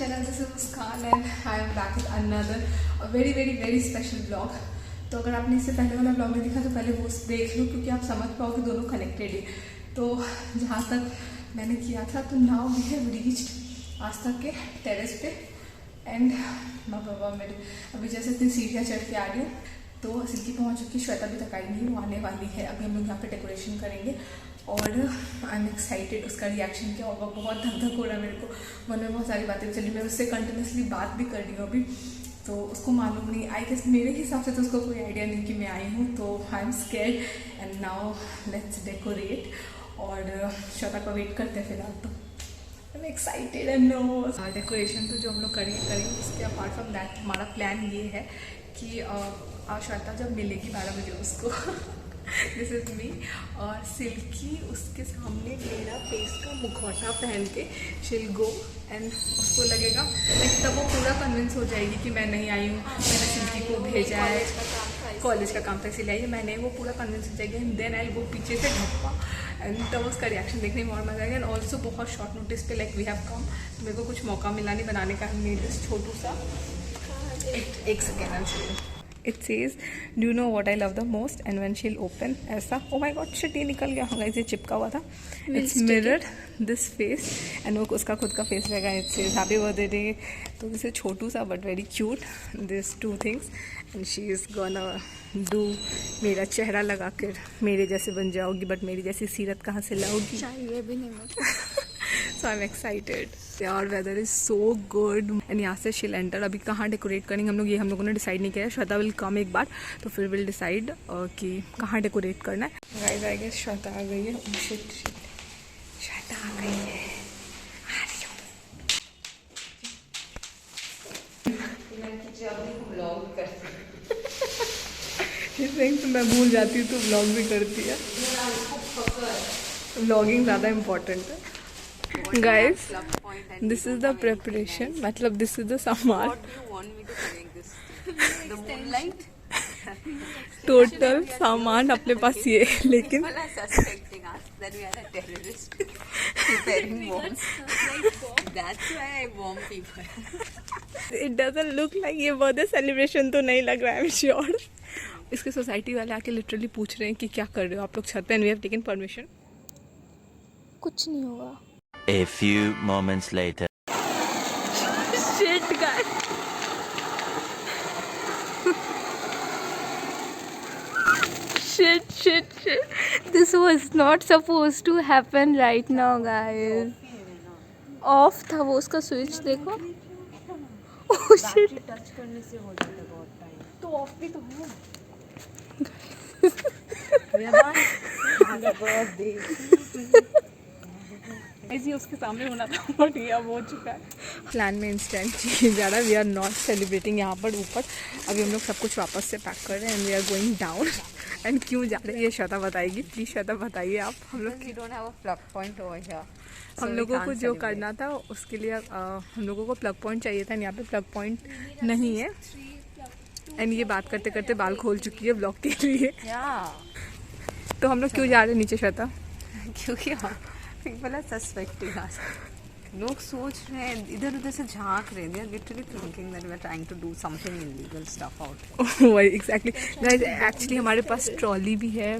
channel, this is Muskan and I am back with another very special vlog. तो अगर आपने इससे पहले वाला vlog नहीं देखा तो पहले वो देख लो, क्योंकि आप समझ पाओगे दोनों कनेक्टेड है। तो जहाँ तक मैंने किया था, तो नाउ वी हैव रीच्ड आज तक के टेरेस पे एंड बाबा मेरे अभी जैसे इतनी सीढ़ियाँ चढ़ के आ रही हूँ। तो सिल्की पहुँच चुकी, श्वेता भी तक आई नहीं, वो आने वाली है। अभी हम लोग यहाँ पे डेकोरेशन करेंगे और आई एम एक्साइटेड उसका रिएक्शन क्या होगा। बहुत धक धक हो रहा है मेरे को, मन में बहुत सारी बातें चली। मैं उससे कंटिन्यूसली बात भी कर रही हूँ अभी, तो उसको मालूम नहीं, आई गेस मेरे हिसाब से तो उसको कोई आइडिया नहीं कि मैं आई हूँ। तो I am scared and now let's decorate और श्वेता का वेट करते हैं फिलहाल। तो I am excited and nervous. Decoration तो जो हम लोग करेंगे इसके अपार्ट फ्रॉम दैट हमारा प्लान ये है कि श्वेता जब मिलेगी 12 बजे उसको दिस इज मी और सिल्की उसके सामने मेरा फेस का मुखौटा पहन के शील गो एंड उसको लगेगा लाइक तब वो पूरा कन्विंस हो जाएगी कि मैं नहीं आई हूँ, मैंने सिल्की को भेजा है, कॉलेज का काम था इसीलिए आई है मैंने, वो पूरा कन्विंस हो जाएगी। एंड देन आई वो पीछे से ढप्पा एंड तब उसका रिएक्शन देखने में और मजा आएगा। एंड ऑल्सो बहुत शॉर्ट नोटिस पे लाइक वी हैव कम, तो मेरे को कुछ मौका मिला नहीं बनाने का। मेरे दिस छोटू सा एक second It says, do you know what I love the most? And when she'll open, ऐसा, oh my god, shit, ये निकल गया होगा, इसे चिपका हुआ था। It's mirrored this face, and वो उसका खुद का face रहेगा। It says happy birthday, तो इसे छोटू सा but very cute, these two things, and she is gonna do मेरा चेहरा लगा कर मेरे जैसे बन जाओगी, but मेरी जैसी सीरत कहाँ से लाओगी? चाहिए भी नहीं मुझे। So I'm excited. यार weather is so good and यहाँ से she'll enter। अभी कहाँ डेकोरेट करेंगे हम लोगों ने डिसाइड नहीं किया। श्वेता विल कम एक बार, तो फिर विल डिसाइड कि कहाँ डेकोरेट करना है। गाइस आई गेस श्वेता आ गई है। शिट श्वेता आ गई है, आ रही हूँ। तो मैं भूल जाती हूँ, तो व्लॉग भी करती है। व्लॉगिंग ज़्यादा इम्पोर्टेंट है। Guys, this is the preparation. मतलब this is the सामान। What do you want me to make this? The moonlight? Total सामान अपने पास ये, लेकिन People are suspecting us that we are a terrorist preparing bombs. That's why I bomb people. it doesn't look like ये birthday celebration तो नहीं लग रहा है, I'm sure। इसके सोसाइटी वाले आके लिटरली पूछ रहे हैं कि क्या कर रहे हो आप लोग छत पे, and we have taken permission. कुछ नहीं होगा। A few moments later. Shit, guys. Shit. This was not supposed to happen right now, guys. Off था वो, उसका स्विच देखो। Oh shit. टच करने से हो जाता है बहुत टाइम। तो ऑफ भी तो हो। ऐसे उसके सामने होना था, बट ये अब हो चुका है। प्लान में इंस्टेंट चेंज ज़्यादा, वी आर नॉट सेलिब्रेटिंग यहाँ पर ऊपर। अभी हम लोग सब कुछ वापस से पैक कर रहे हैं and we are going down. And क्यों जा रहे हैं ये श्वेता बताएगी, प्लीज़ श्वेता बताइए आप। हम लोग We don't have a plug point over here. हम लोगों को जो करना था उसके लिए हम लोगों को प्लग पॉइंट चाहिए था, यहाँ पे प्लग पॉइंट नहीं है। एंड ये बात करते करते बाल खोल चुकी है ब्लॉग के लिए। तो हम लोग क्यों जा रहे हैं नीचे श्वेता? क्योंकि people are suspecting us. लोग सोच रहे हैं, इधर उधर से झांक रहे हैं। They are literally thinking that we are trying to do something illegal stuff out. वही एग्जैक्टली गाइस, एक्चुअली हमारे पास ट्रॉली भी है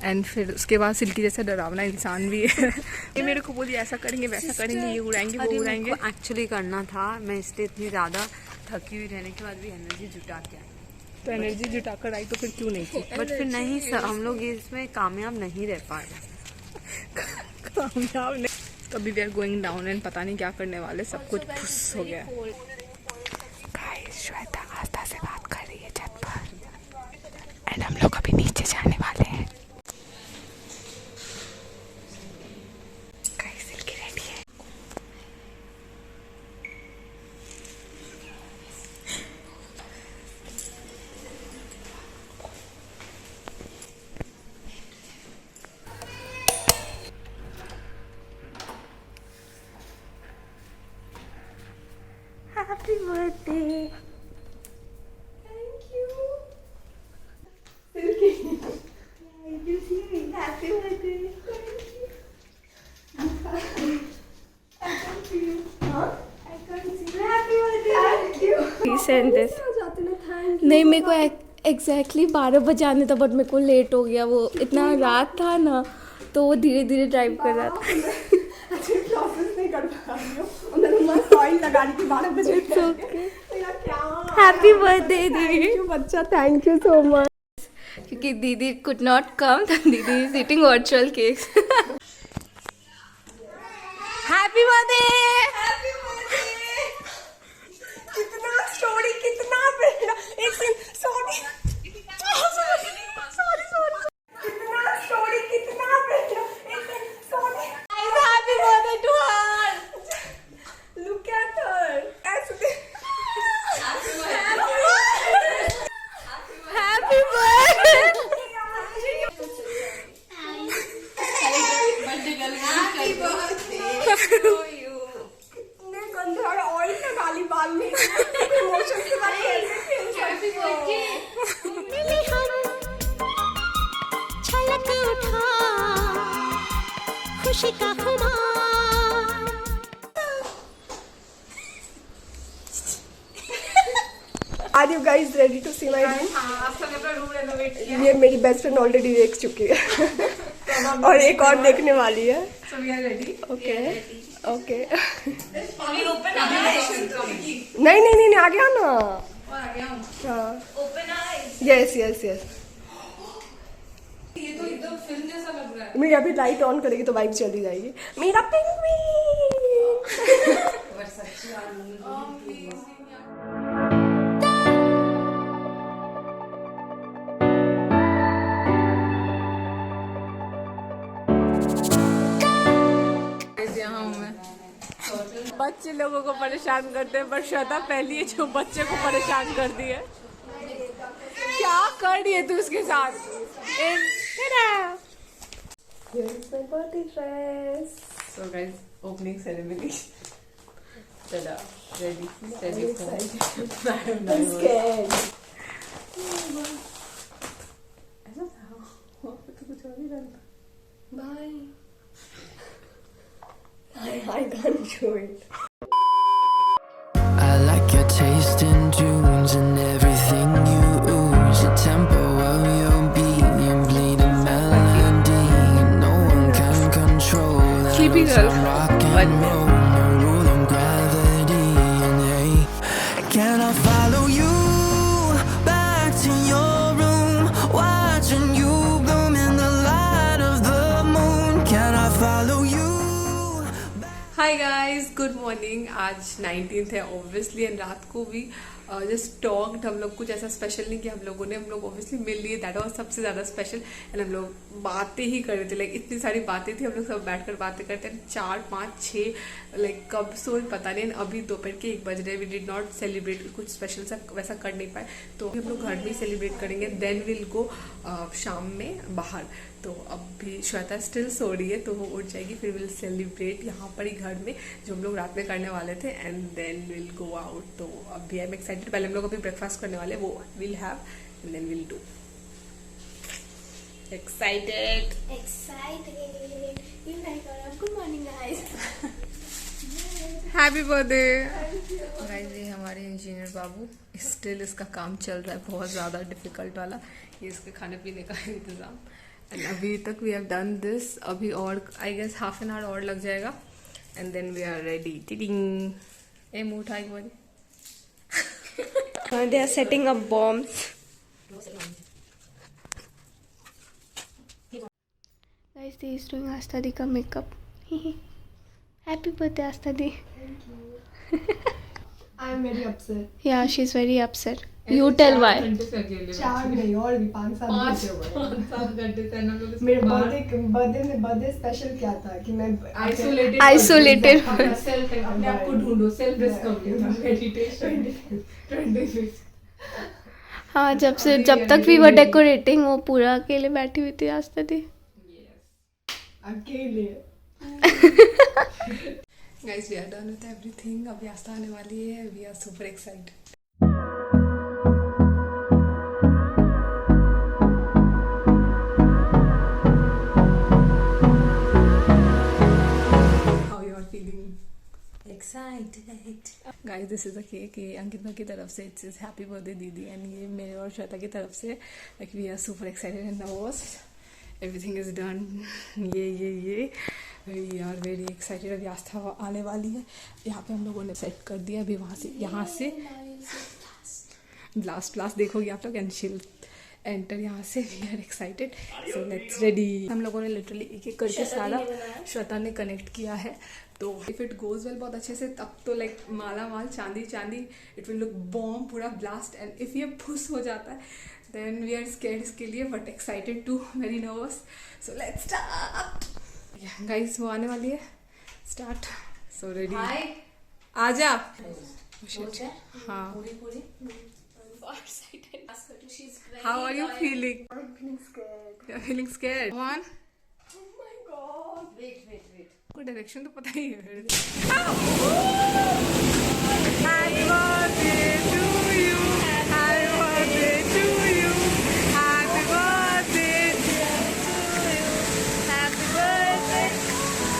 एंड फिर उसके बाद सिल्की जैसा डरावना इंसान भी है। ये मेरे को बोलिए ऐसा करेंगे वैसा करेंगे, ये उड़ाएंगे वो उड़ाएंगे। एक्चुअली करना था, मैं इसलिए इतनी ज़्यादा थकी हुई रहने के बाद भी एनर्जी जुटा के आई। तो एनर्जी जुटा कर आई, तो फिर क्यों नहीं की? बट फिर नहीं सर, हम लोग इसमें कामयाब नहीं रह पाए। कामयाब नहीं। तो अभी we are going down and पता नहीं क्या करने वाले, सब कुछ फुस हो गया। गाइस श्वेता आस्था से बात कर रही है छत पर एंड हम लोग अभी नीचे जाने वाले हैं। गाइस सिल्की रेडी है। Happy birthday. Thank you. Thank you, Siri. Happy birthday. Thank you. I can't see you. Huh? I can't send this. नहीं मेरे को एग्जैक्टली 12 बजे आने था बट मेरे को लेट हो गया, वो इतना रात था ना तो वो धीरे धीरे ड्राइव कर रहा था. हैप्पी बर्थडे दीदी. बच्चा थैंक यू सो मच. क्योंकि दीदी कुड नॉट कम तो दीदी is eating virtual cakes. Happy birthday. कितना स्टोरी कितना बेटा एक सेकंड सॉरी कितना स्टोरी कितना बेटा एक second sorry. Happy birthday to her. Look at her ऐसे हैप्पी बर्थडे. कितने गंदे और ऑयल का गाली बाल में इमोशन के साथ कैसे मिले हम छलक उठा खुशी का खुमार. Are you guys ready to see my room? ये मेरी बेस्ट फ्रेंड ऑलरेडी देख चुकी है और एक और देखने वाली है. So we are ready. Okay okay. नहीं नहीं नहीं आ गया ना. Yes yes yes. ये तो एकदम फिल्म जैसा लग रहा है. मेरी अभी लाइट ऑन करेगी तो वाइब चली जाएगी. मेरा पेंगुइन. यहाँ हूँ मैं. बच्चे लोगों को परेशान करते हैं पर श्वेता पहली है जो बच्चे को परेशान कर दी है. क्या कर रही है तू उसके साथ? Here's my birthday dress. So guys, opening ceremony. Tada, ready, steady, I'm scared. Bye. I can't show it. I like your taste in tunes and everything you ooze. Your tempo of your beat, you bleed a melody. No one can control that. Sleepy girl. Rock and roll, no rule of gravity. And hey, can I follow you back to your room? Watching you bloom in the light of the moon. Can I follow you? Hi guys, good morning. आज 19th है obviously and रात को भी just talked. हम लोग कुछ ऐसा special नहीं किया हम लोगों ने. हम लोग ऑब्वियसली मिल लिए, दैट वाज सबसे ज़्यादा स्पेशल. एंड हम लोग बातें ही कर रहे थे. लाइक इतनी सारी बातें थी, हम लोग सब बैठकर बातें करते हैं. 4, 5, 6 लाइक कब सो पता नहीं. अभी दोपहर के 1 बज रहे. वी डिड नॉट सेलिब्रेट, कुछ स्पेशल सा वैसा कर नहीं पाए. तो हम लोग घर में ही सेलिब्रेट करेंगे. देन विल गो शाम में बाहर. तो अब भी श्वेता स्टिल सो रही है तो वो उठ जाएगी. फिर विल सेलिब्रेट यहाँ पर ही घर में जो हम लोग रात में करने वाले थे. And then will go out. तो अभी आई एम एक्साइटेड. पहले हम लोग अभी ब्रेकफास्ट करने वाले, वो will have and then will do. Excited. Excited. You like her. Good morning, guys. Happy birthday guys. ये हमारे इंजीनियर बाबू, स्टिल इसका काम चल रहा है बहुत ज़्यादा डिफिकल्ट वाला. ये इसके खाने पीने का इंतज़ाम. एंड अभी तक वी हैव डन दिस. अभी और I guess half an hour और लग जाएगा and then we are ready. Tidying. ए मुंह उठा एक बारी. They are setting up bombs. Guys, they is doing Asta Di ka makeup. Happy birthday, Asta Di. I am very upset. Yeah, she's very upset. You tell why. 4 नहीं और भी 5-7 घंटे. मेरे बर्थडे स्पेशल क्या था कि मैं Isolated. अपने आप को ढूंढो, सेल्फ डिस्कवरी, मेडिटेशन. हाँ, जब तक we were decorating वो पूरा अकेले बैठी हुई थी आस्था दी. अकेले. Guys we are done with everything. अभी आस्था आने वाली है. We are super excited. How you are feeling? Guys this is a cake, ये अंकित भाई की तरफ से इट्स इज हैप्पी बर्थडे दीदी, एंड ये मेरे और श्वेता की तरफ से like we are super excited and nervous, everything is done. ये वी आर वेरी एक्साइटेड। अभी आस्था आने वाली है, यहाँ पे हम लोगों ने सेट कर दिया। अभी वहाँ से यहाँ से ग्लास देखोगे आप लोग, एंड शील एंटर यहाँ से। We are excited, so let's ready. हम लोगों ने लिटरली एक एक करके सारा श्वेता ने कनेक्ट किया है, तो इफ इट गोज वेल बहुत अच्छे से, तब तो लाइक माला माल चांदी चांदी, इट विल लुक बॉम्ब, पूरा ब्लास्ट। एंड इफ ये फुस हो जाता है देन वी आर स्केर्ड इसके लिए, but excited too, very nervous. So let's start guys, वो आने वाली है, स्टार्ट। सो रेडी, आजा। हाँ, how are you feeling? You're feeling scared? Come on. Oh my god. Wait. कोई डायरेक्शन तो पता ही है। Happy birthday to you. Happy birthday to you. Happy birthday to you. Happy birthday.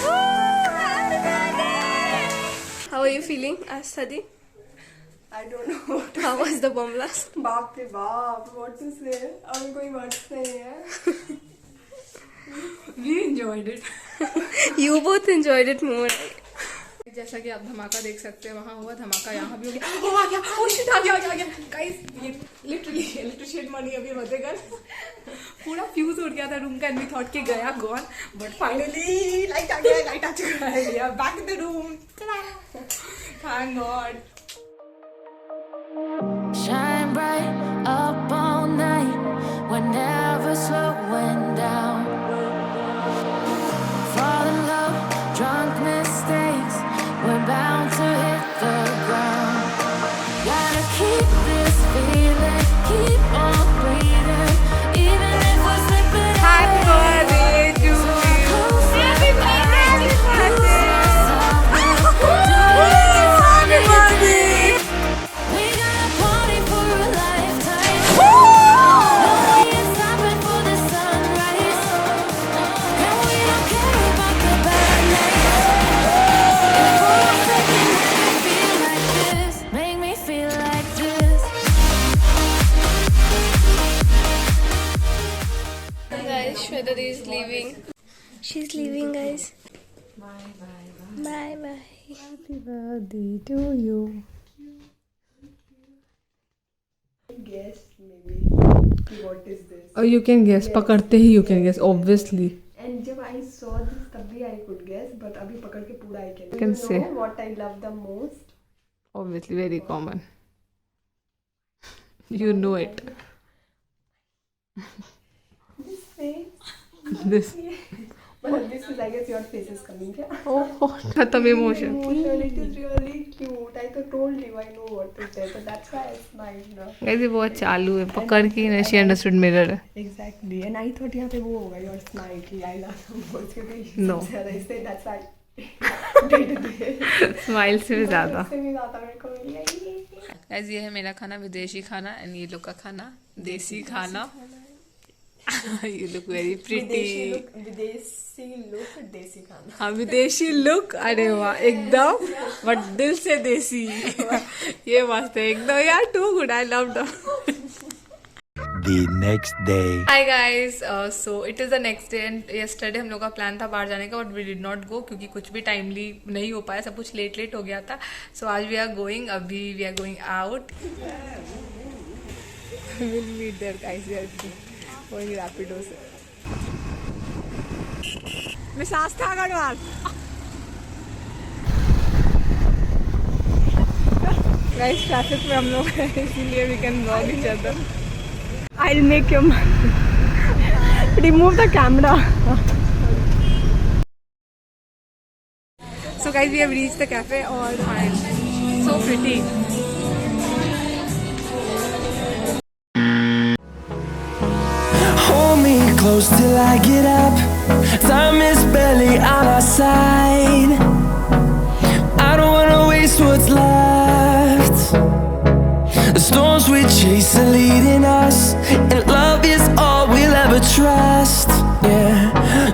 Woo! Happy birthday. How are you feeling, Asthadi? I don't know. How was the bomb blast? बाप रे बाप, what to say? अभी कोई words नहीं है। We enjoyed it. You both enjoyed it more. जैसा कि आप धमाका देख सकते हैं, वहाँ हुआ धमाका, यहाँ भी हो गया। आ गया, oh shit, आ गया। गाइस ये लिटरली इलेक्ट्रिशियन मनी अभी बजेगा। पूरा फ्यूज उड़ गया था रूम का, एंड वी थॉट कि गया गॉन, बट फाइनली लाइट आ चुका है। We are back in the room. Thank God. Shine bright up all night, we're never slowing down. Fall in love, drunk mistakes, we're bound to hit the ground. Gotta keep this feeling, keep on breathing, even if we're slipping. Happy birthday to you. Happy birthday. Happy birthday. We got a party for a lifetime. No, we ain't stopping for the sunrise. And we don't care about the bad nights. And for a second, make me feel like this. Guys, Shweta is leaving. She's leaving, guys. Bye. Happy birthday to you. Guess maybe what is this? Oh, you can guess. पकड़ते ही you can guess, obviously. And जब I saw this तब भी I could guess, but अभी पकड़ के पूरा I can. Can say. know what I love the most? Obviously, very common. You know it. This face. This. Well, this is I guess your face is coming. Yeah. Oh, खत्म emotion. Emotion. It is really cute. I told you I know what to say, so that's why I smiled now. Guys, ये बहुत चालू है, पकड़ के ना she understood mirror है. Exactly. And I thought यहाँ पे वो होगा your smile कि I love you both क्योंकि No. I said that's why. Smile से भी ज़्यादा. उससे भी ज़्यादा मेरे को मिल गई. Guys, ये है मेरा खाना, विदेशी खाना, एंड ये लोग का खाना देसी खाना. You look very pretty. विदेशी लुक देसी खाना. हाँ, विदेशी लुक, अरे वाह एकदम, बट दिल से देसी. ये मस्त है एकदम यार, too good, I loved. The next day. Hi guys, so it is the next day and yesterday हम लोग का प्लान था बाहर जाने का, but we did not go क्योंकि कुछ भी टाइमली नहीं हो पाया, सब कुछ लेट हो गया था. So आज we are going, अभी we are going out. We'll meet there guys, we are going Rapido से. Miss Astha Agarwal. Guys, traffic में हम लोग हैं, इसीलिए we can vlog each other. I'll make him remove the camera. So guys, we have reached the cafe और so pretty. Hold me close till I get up. Time is barely on our side. I don't wanna waste what's left. The storms we chase are leading us, and love is all we'll ever trust. Yeah,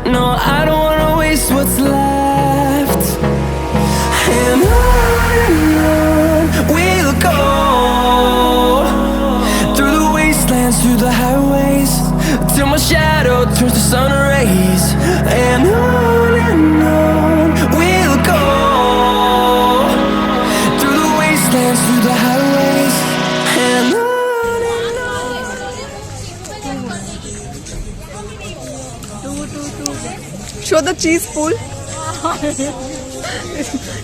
no, I don't wanna waste what's left. And cheese pool.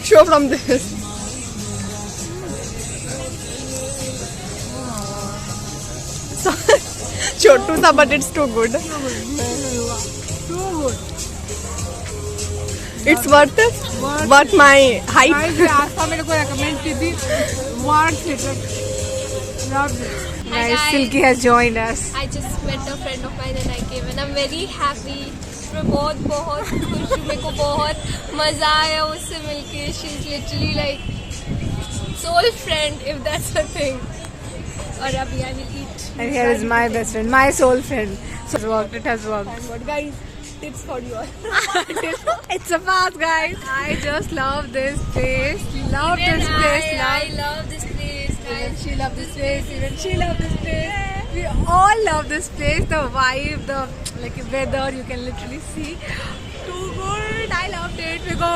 Show from this. छोटू सा, but it's too good. It's worth it. Worth my hype. आस्था मेरे को recommend की थी. Worth it. Loved it. Guys, guys. Silky has joined us. I just met a friend of mine and I came and I'm very happy. मैं बहुत बहुत खुश हूँ. मेरे को बहुत मजा आया उससे मिलके. She's literally like soul friend, if that's a thing. और अभी I will eat. And here is my best friend, my soul friend. So it has worked. It has worked. And what, guys? Tips for you all. It's a fast, guys. I just love this place. Love Even this place. I love this place, guys. Even she loves this place. Even she loves this place. We all love this place. The vibe, the like weather, you can literally see. Too good. I loved it. मेरे को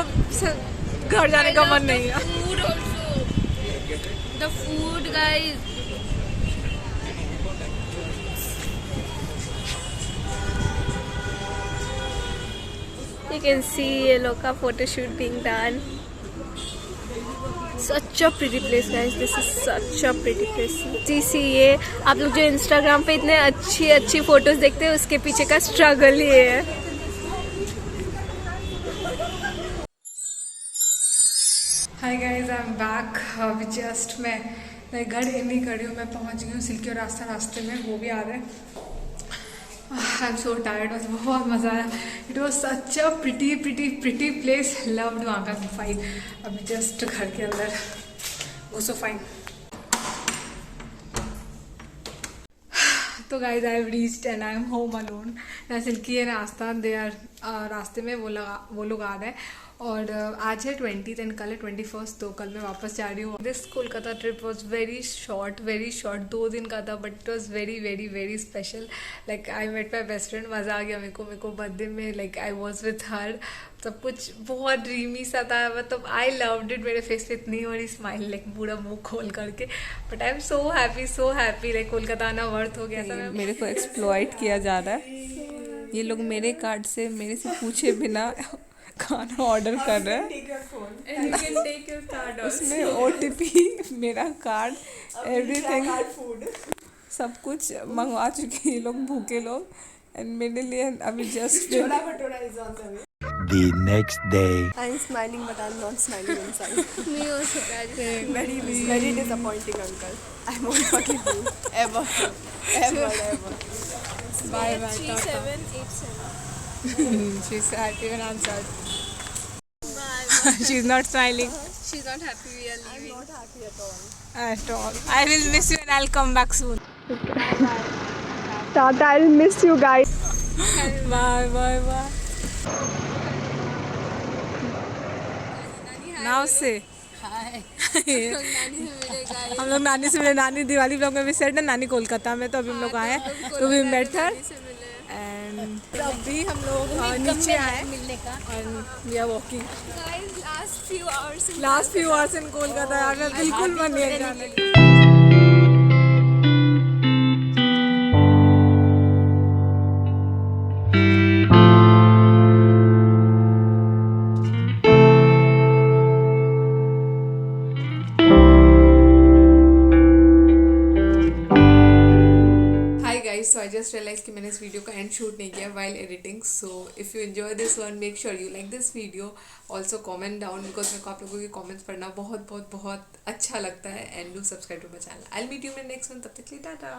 घर जाने का मन नहीं है. Food also. The food, guys. You can see ये लोग का photo shoot being done. Such a pretty place, guys. This is such a pretty place. जी ये आप लोग जो Instagram पे इतने अच्छी अच्छी फोटोज देखते हैं उसके पीछे का स्ट्रगल ये है. Hi guys, I am back. अभी जस्ट मैं घर नहीं कर रही हूँ. मैं पहुँच गई हूँ. सिल्की और रास्ते में वो भी आ रहे हैं. I am so tired. बस बहुत मज़ा आया. It was such a pretty place. Loved वहाँ का सफाई. अभी जस्ट घर के अंदर घुसो फाइन. तो guys I have reached and I am home alone. Silky है रास्ता दे आर रास्ते में वो लोग आ रहे हैं. और आज है 20th एंड कल है 21st. तो कल मैं वापस जा रही हूँ. This Kolkata trip was very short 2 दिन का था. But it was very special. Like I met my best friend. मज़ा आ गया मेरे को बर्थडे में. Like I was with her. सब कुछ बहुत ड्रीमी सा था. मतलब आई लव्ड इट. मेरे फेस पे इतनी बड़ी स्माइल, लाइक पूरा मुंह खोल करके. But I am so happy. Like Kolkata आना वर्थ हो गया था. मेरे को एक्सप्लॉइट किया जा रहा है. ये लोग मेरे कार्ड से मेरे से पूछे बिना खाना ऑर्डर कर रहे हैं. उसमें OTP, मेरा कार्ड, एवरीथिंग, सब कुछ मंगवा चुके ये लोग, भूखे लोग. एंड मेरे लिए अभी just The next day. I'm smiling, but I'm not smiling inside. Me also, guys. Very disappointing, uncle. I won't forgive you ever. Bye. 3787. She's sad. Even I'm sad. She's not smiling She's not happy we are leaving. Not happy at all. at all. I will miss you and I'll come back soon. Tata, I'll miss you guys. Bye. Now say हम लोग नानी से मिले. नानी Diwali blog में भी set है. नानी कोलकाता में. तो अभी हम लोग आए तो वी मेट हर. एंड अभी हम लोग नीचे आए and we are walking. Guys, last few hours in Kolkata. यार मैं बिल्कुल मन नहीं है जाने का. So I just realized कि मैंने इस वीडियो का एंड शूट नहीं किया while editing. So if you enjoy this one, make sure you like this video. Also comment down because मेरे को आप लोगों के comments पढ़ना बहुत अच्छा लगता है. And do subscribe to my channel. I'll meet you in the next one. तब तक के लिए टाटा.